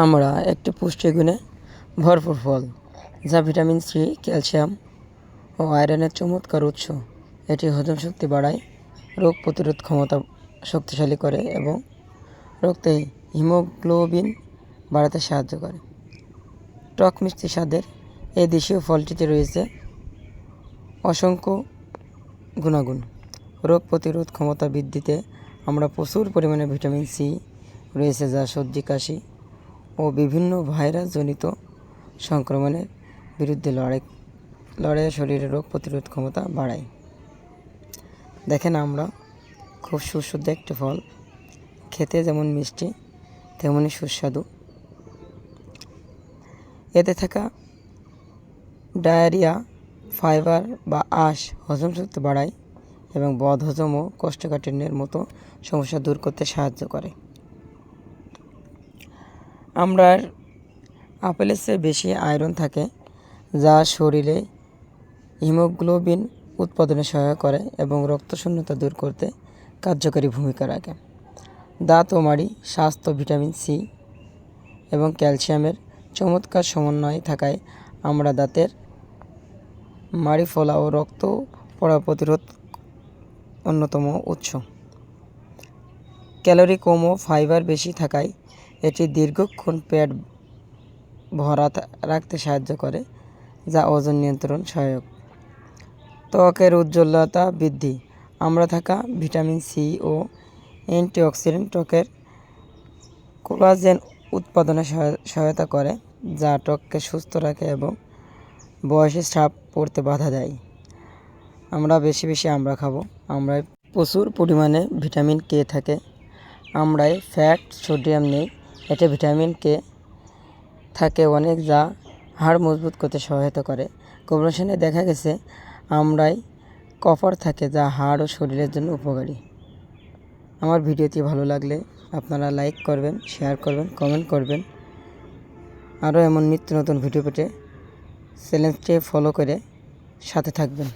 আমরা একটি পুষ্টিগুণে ভরপুর ফল, যা ভিটামিন সি, ক্যালসিয়াম ও আয়রনের চমৎকার উৎস। এটি হজম শক্তি বাড়ায়, রোগ প্রতিরোধ ক্ষমতা শক্তিশালী করে এবং রক্তে হিমোগ্লোবিন বাড়াতে সাহায্য করে। টক মিষ্টি স্বাদের এই দেশীয় ফলটিতে রয়েছে অসংখ্য গুণাগুণ। রোগ প্রতিরোধ ক্ষমতা বৃদ্ধিতে আমরা প্রচুর পরিমাণে ভিটামিন সি রয়েছে, যা সর্দি, কাশি ও বিভিন্ন ভাইরাসজনিত সংক্রমণের বিরুদ্ধে লড়াইয়ে শরীরের রোগ প্রতিরোধ ক্ষমতা বাড়ায়। দেখেন, আমরা খুব সুস্বাদু একটি ফল, খেতে যেমন মিষ্টি তেমনই সুস্বাদু। এতে থাকা ডায়রিয়া, ফাইবার বা আঁশ হজম শক্তি বাড়ায় এবং বদহজম ও কোষ্ঠকাঠিন্যের মতো সমস্যা দূর করতে সাহায্য করে। আমরার আপেলের চেয়ে বেশি আয়রন থাকে, যা শরীরে হিমোগ্লোবিন উৎপাদনে সহায়তা করে এবং রক্তশূন্যতা দূর করতে কার্যকরী ভূমিকা রাখে। দাঁত ও মাড়ি স্বাস্থ্য ভিটামিন সি এবং ক্যালসিয়ামের চমৎকার সমন্বয় থাকায় আমরা দাঁতের মাড়ি ফোলা ও রক্ত পড়া প্রতিরোধ অন্যতম উৎস। ক্যালোরি কম ও ফাইবার বেশি থাকায় এটি দীর্ঘক্ষণ পেট ভরা রাখতে সাহায্য করে, যা ওজন নিয়ন্ত্রণ সহায়ক। ত্বকের উজ্জ্বলতা বৃদ্ধি আমরা থাকা ভিটামিন সি ও অ্যান্টিঅক্সিডেন্ট ত্বকের কোলাজেন উৎপাদনে সহায়তা করে, যা ত্বককে সুস্থ রাখে এবং বয়সের ছাপ পড়তে বাধা দেয়। আমরা বেশি আমরা খাবো। আমরায় প্রচুর পরিমাণে ভিটামিন কে থাকে। আমরায় ফ্যাট, সোডিয়াম নেই। এতে ভিটামিন কে থাকে অনেক, যা হাড় মজবুত করতে সহায়তা করে। গবেষণায় দেখা গেছে আমরায় কপার থাকে, যা হাড় ও শরীরের জন্য উপকারী। আমার ভিডিওটি ভালো লাগলে আপনারা লাইক করবেন, শেয়ার করবেন, কমেন্ট করবেন। আরও এমন নিত্য নতুন ভিডিও পেতে চ্যানেলটি ফলো করে সাথে থাকবেন।